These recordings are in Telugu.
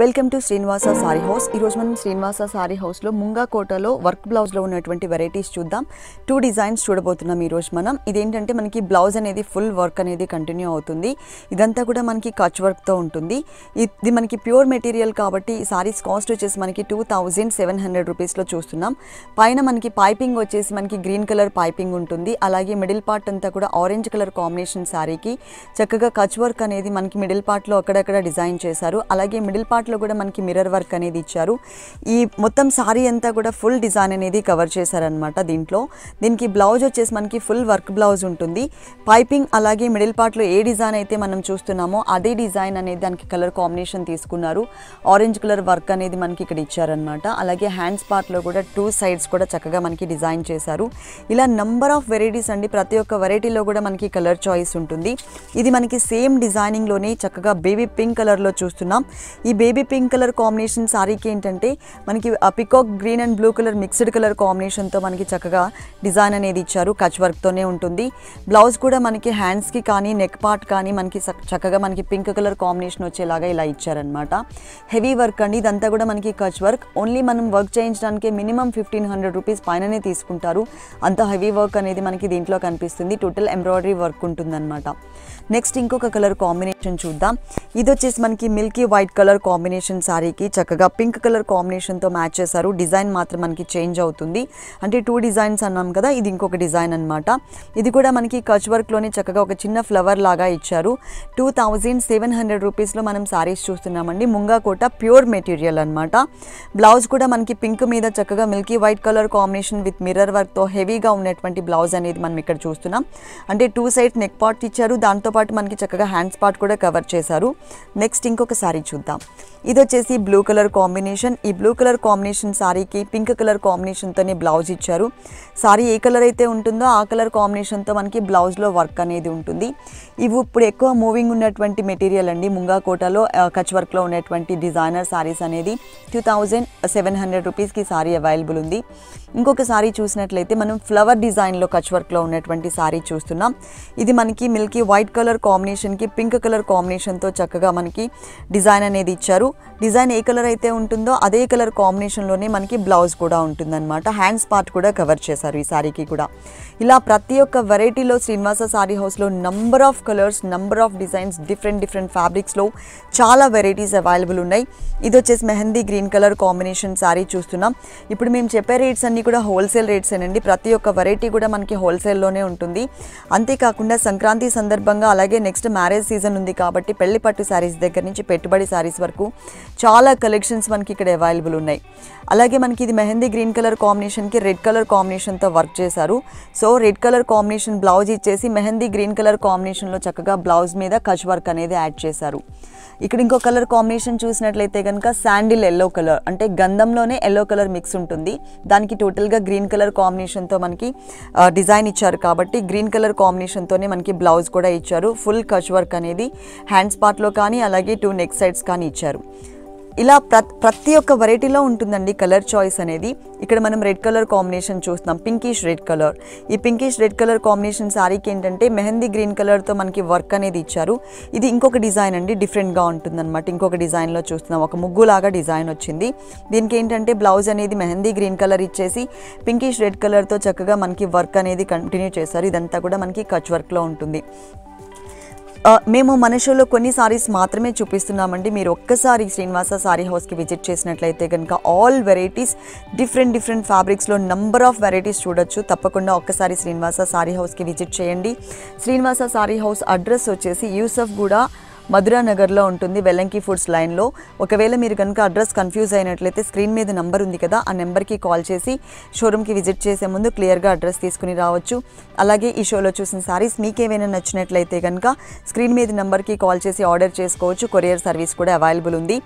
Welcome to Srinivasa sorry house. ఈరోజు మనం శ్రీనివాస సారీ హౌస్లో ముంగా కోటలో వర్క్ బ్లౌజ్లో ఉన్నటువంటి వెరైటీస్ చూద్దాం. 2 డిజైన్స్ చూడబోతున్నాం ఈరోజు మనం. ఇదేంటంటే మనకి బ్లౌజ్ అనేది ఫుల్ వర్క్ అనేది కంటిన్యూ అవుతుంది. ఇదంతా కూడా మనకి కచ్ వర్క్తో ఉంటుంది. ఇది మనకి ప్యూర్ మెటీరియల్ కాబట్టి ఈ సారీస్ కాస్ట్ వచ్చేసి మనకి 2700 రూపీస్లో చూస్తున్నాం. పైన మనకి పైపింగ్ వచ్చేసి మనకి గ్రీన్ కలర్ పైపింగ్ ఉంటుంది. అలాగే మిడిల్ పార్ట్ అంతా కూడా ఆరెంజ్ కలర్ కాంబినేషన్ సారీకి చక్కగా కచ్ వర్క్ అనేది మనకి మిడిల్ పార్ట్లో అక్కడక్కడ డిజైన్ చేశారు. అలాగే మిడిల్ పార్ట్ లో కూడా మనకి మిర్రర్ వర్క్ అనేది ఇచ్చారు. ఈ మొత్తం సారీ అంతా కూడా ఫుల్ డిజైన్ అనేది కవర్ చేశారనమాట. దీనికి బ్లౌజ్ వచ్చేసి మనకి ఫుల్ వర్క్ బ్లౌజ్ ఉంటుంది. పైపింగ్ అలాగే మిడిల్ పార్ట్ లో ఏ డిజైన్ అయితే మనం చూస్తున్నామో అదే డిజైన్ అనేది దానికి కలర్ కాంబినేషన్ తీసుకున్నారు. ఆరెంజ్ కలర్ వర్క్ అనేది మనకి ఇక్కడ ఇచ్చారనమాట. అలాగే హ్యాండ్స్ పార్ట్ లో కూడా 2 సైడ్స్ కూడా చక్కగా మనకి డిజైన్ చేశారు. ఇలా నంబర్ ఆఫ్ వెరైటీస్ అండి. ప్రతి ఒక్క వెరైటీలో కూడా మనకి కలర్ చాయిస్ ఉంటుంది. ఇది మనకి సేమ్ డిజైనింగ్ లోనే చక్కగా బేబీ పింక్ కలర్ లో చూస్తున్నాం. ఈ బేబీ పింక్ కలర్ కాంబినేషన్ సారీకి ఏంటంటే మనకి peacock green and blue colour mixed colour కాంబినేషన్తో మనకి చక్కగా డిజైన్ అనేది ఇచ్చారు. కచ్ వర్క్తోనే ఉంటుంది. బ్లౌజ్ కూడా మనకి హ్యాండ్స్కి కానీ నెక్ పార్ట్ కానీ మనకి చక్కగా మనకి పింక్ కలర్ కాంబినేషన్ వచ్చేలాగా ఇలా ఇచ్చారనమాట. హెవీ వర్క్ అండి. ఇదంతా కూడా మనకి కచ్ వర్క్. ఓన్లీ మనం వర్క్ చేయించడానికి మినిమం 1500 రూపీస్ పైననే తీసుకుంటారు. అంత హెవీ వర్క్ అనేది మనకి దీంట్లో కనిపిస్తుంది. టోటల్ ఎంబ్రాయిడరీ వర్క్ ఉంటుందన్నమాట. నెక్స్ట్ ఇంకొక కలర్ కాంబినేషన్ చూద్దాం. ఇది వచ్చేసి మనకి మిల్కీ వైట్ కలర్ కాంబినేషన్ సారీకి చక్కగా పింక్ కలర్ కాంబినేషన్తో మ్యాచ్ చేశారు. డిజైన్ మాత్రం మనకి చేంజ్ అవుతుంది. అంటే 2 డిజైన్స్ అన్నాం కదా, ఇది ఇంకొక డిజైన్ అనమాట. ఇది కూడా మనకి కచ్ వర్క్లోనే చక్కగా ఒక చిన్న ఫ్లవర్ లాగా ఇచ్చారు. 2700 రూపీస్లో మనం సారీస్ చూస్తున్నామండి. ముంగా కోట ప్యూర్ మెటీరియల్ అనమాట. బ్లౌజ్ కూడా మనకి పింక్ మీద చక్కగా Milky white colour combination with mirror వర్క్తో హెవీగా ఉన్నటువంటి బ్లౌజ్ అనేది మనం ఇక్కడ చూస్తున్నాం. అంటే 2 సైడ్స్ నెక్ పార్ట్ ఇచ్చారు. దాంతోపాటు మనకి చక్కగా హ్యాండ్స్ పార్ట్ కూడా కవర్ చేశారు. నెక్స్ట్ ఇంకొక సారీ చూద్దాం. ఇది వచ్చేసి బ్లూ కలర్ కాంబినేషన్. ఈ బ్లూ కలర్ కాంబినేషన్ సారీకి పింక్ కలర్ కాంబినేషన్తోనే బ్లౌజ్ ఇచ్చారు. సారీ ఏ కలర్ అయితే ఉంటుందో ఆ కలర్ కాంబినేషన్తో మనకి బ్లౌజ్లో వర్క్ అనేది ఉంటుంది. ఇవి ఇప్పుడు ఎక్కువ మూవింగ్ ఉన్నటువంటి మెటీరియల్ అండి. ముంగా కోటలో కచ్ వర్క్లో ఉన్నటువంటి డిజైనర్ సారీస్ అనేది 2700 రూపీస్కి సారీ అవైలబుల్ ఉంది. ఇంకొక సారీ చూసినట్లయితే మనం ఫ్లవర్ డిజైన్లో కచ్ వర్క్లో ఉన్నటువంటి సారీ చూస్తున్నాం. ఇది మనకి మిల్కీ వైట్ కలర్ కాంబినేషన్కి పింక్ కలర్ కాంబినేషన్తో చక్కగా మనకి డిజైన్ అనేది ఇచ్చారు. డిజైన్ ఏ కలర్ అయితే ఉంటుందో అదే కలర్ కాంబినేషన్లోనే మనకి బ్లౌజ్ కూడా ఉంటుందన్నమాట. హ్యాండ్స్ పార్ట్ కూడా కవర్ చేశారు ఈ సారీకి కూడా. ఇలా ప్రతి ఒక్క వెరైటీలో శ్రీనివాస సారీ హౌస్లో number of colours, number of designs, different ఫ్యాబ్రిక్స్లో చాలా వెరైటీస్ అవైలబుల్ ఉన్నాయి. ఇది వచ్చేసి mehndi green colour combination sari చూస్తున్నాం. ఇప్పుడు మేము చెప్పే రేట్స్ అన్నీ కూడా హోల్సేల్ రేట్స్ ఏనండి. ప్రతి ఒక్క వెరైటీ కూడా మనకి హోల్సేల్లోనే ఉంటుంది. అంతేకాకుండా సంక్రాంతి సందర్భంగా అలాగే నెక్స్ట్ మ్యారేజ్ సీజన్ ఉంది కాబట్టి పెళ్లి పట్టు శారీస్ దగ్గర నుంచి పెట్టుబడి శారీస్ వరకు చాలా కలెక్షన్స్ మనకి ఇక్కడ అవైలబుల్ ఉన్నాయి. అలాగే మనకి ఇది మెహందీ గ్రీన్ కలర్ కాంబినేషన్కి రెడ్ కలర్ కాంబినేషన్తో వర్క్ చేశారు. So red colour combination blouse ఇచ్చేసి మెహందీ గ్రీన్ కలర్ కాంబినేషన్లో చక్కగా బ్లౌజ్ మీద కచ్ వర్క్ అనేది యాడ్ చేశారు. ఇక్కడ ఇంకో కలర్ కాంబినేషన్ చూసినట్లయితే కనుక శాండిల్ ఎల్లో కలర్, అంటే గంధంలోనే ఎల్లో కలర్ మిక్స్ ఉంటుంది. దానికి టోటల్గా గ్రీన్ కలర్ కాంబినేషన్తో మనకి డిజైన్ ఇచ్చారు కాబట్టి గ్రీన్ కలర్ కాంబినేషన్తోనే మనకి బ్లౌజ్ కూడా ఇచ్చారు. ఫుల్ కచ్ వర్క్ అనేది హ్యాండ్స్ పార్ట్లో కానీ అలాగే 2 నెక్ సైడ్స్ కానీ ఇచ్చారు. ఇలా ప్రతి ఒక్క వెరైటీలో ఉంటుందండి కలర్ చాయిస్ అనేది. ఇక్కడ మనం రెడ్ కలర్ కాంబినేషన్ చూస్తున్నాం, పింకిష్ రెడ్ కలర్. ఈ పింకిష్ రెడ్ కలర్ కాంబినేషన్ సారీకి ఏంటంటే మెహందీ గ్రీన్ కలర్తో మనకి వర్క్ అనేది ఇచ్చారు. ఇది ఇంకొక డిజైన్ అండి, డిఫరెంట్గా ఉంటుందన్నమాట. ఇంకొక డిజైన్లో చూస్తున్నాం, ఒక ముగ్గులాగా డిజైన్ వచ్చింది. దీనికి ఏంటంటే బ్లౌజ్ అనేది మెహందీ గ్రీన్ కలర్ ఇచ్చేసి పింకిష్ రెడ్ కలర్తో చక్కగా మనకి వర్క్ అనేది కంటిన్యూ చేశారు. ఇదంతా కూడా మనకి కచ్ వర్క్లో ఉంటుంది. మేము మన షోలో కొన్ని సారీస్ మాత్రమే చూపిస్తున్నామండి. మీరు ఒక్కసారి శ్రీనివాస సారీ హౌస్కి విజిట్ చేసినట్లయితే కనుక ఆల్ వెరైటీస్ డిఫరెంట్ ఫ్యాబ్రిక్స్లో నంబర్ ఆఫ్ వెరైటీస్ చూడొచ్చు. తప్పకుండా ఒక్కసారి శ్రీనివాస సారీ హౌస్కి విజిట్ చేయండి. శ్రీనివాస సారీ హౌస్ అడ్రస్ వచ్చేసి యూసఫ్ గూడ, మధురా నగర్లో ఉంటుంది, వెల్లంకి ఫుడ్స్ లైన్లో. ఒకవేళ మీరు కనుక అడ్రస్ కన్ఫ్యూజ్ అయినట్లయితే స్క్రీన్ మీద నెంబర్ ఉంది కదా, ఆ నెంబర్కి కాల్ చేసి షోరూమ్కి విజిట్ చేసే ముందు క్లియర్గా అడ్రస్ తీసుకుని రావచ్చు. అలాగే ఈ షోలో చూసిన సారీస్ మీకేమైనా నచ్చినట్లయితే కనుక స్క్రీన్ మీద నెంబర్కి కాల్ చేసి ఆర్డర్ చేసుకోవచ్చు. కొరియర్ సర్వీస్ కూడా అవైలబుల్ ఉంది.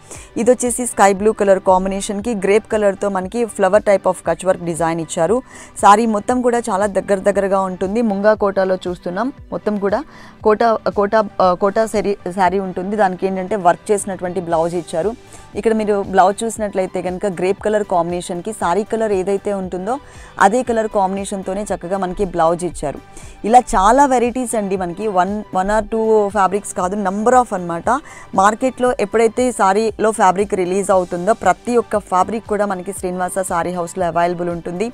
ఇది వచ్చేసి స్కై బ్లూ కలర్ కాంబినేషన్కి గ్రేప్ కలర్తో మనకి flower type of Kutch work design ఇచ్చారు. సారీ మొత్తం కూడా చాలా దగ్గరగా ఉంటుంది. ముంగా కోటాలో చూస్తున్నాం. మొత్తం కూడా కోటా సారీ ఉంటుంది. దానికి ఏంటంటే వర్క్ చేసినటువంటి బ్లౌజ్ ఇచ్చారు. ఇక్కడ మీరు బ్లౌజ్ చూసినట్లయితే కనుక గ్రేప్ కలర్ కాంబినేషన్కి సారీ కలర్ ఏదైతే ఉంటుందో అదే కలర్ కాంబినేషన్తోనే చక్కగా మనకి బ్లౌజ్ ఇచ్చారు. ఇలా చాలా వెరైటీస్ అండి, మనకి వన్ ఆర్ టూ ఫ్యాబ్రిక్స్ కాదు, నంబర్ ఆఫ్ అనమాట. మార్కెట్లో ఎప్పుడైతే సారీలో ఫ్యాబ్రిక్ రిలీజ్ అవుతుందో ప్రతి ఒక్క ఫ్యాబ్రిక్ కూడా మనకి శ్రీనివాస సారీ హౌస్లో అవైలబుల్ ఉంటుంది.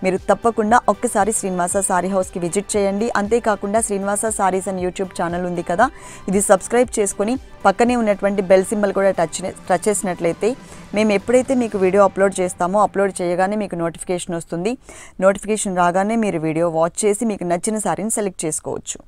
మీరు తప్పకుండా ఒక్కసారి శ్రీనివాస సారీ హౌస్కి విజిట్ చేయండి. అంతేకాకుండా శ్రీనివాస సారీస్ అని యూట్యూబ్ ఛానల్ ఉంది కదా, ఇది సబ్స్క్రైబ్ చేసుకొని పక్కనే ఉన్నటువంటి బెల్ సింబల్ కూడా టచ్ చేసినట్లయితే మేము ఎప్పుడైతే మీకు వీడియో అప్లోడ్ చేస్తామో అప్లోడ్ చేయగానే మీకు నోటిఫికేషన్ వస్తుంది. నోటిఫికేషన్ రాగానే మీరు వీడియో వాచ్ చేసి మీకు నచ్చిన సారీని సెలెక్ట్ చేసుకోవచ్చు.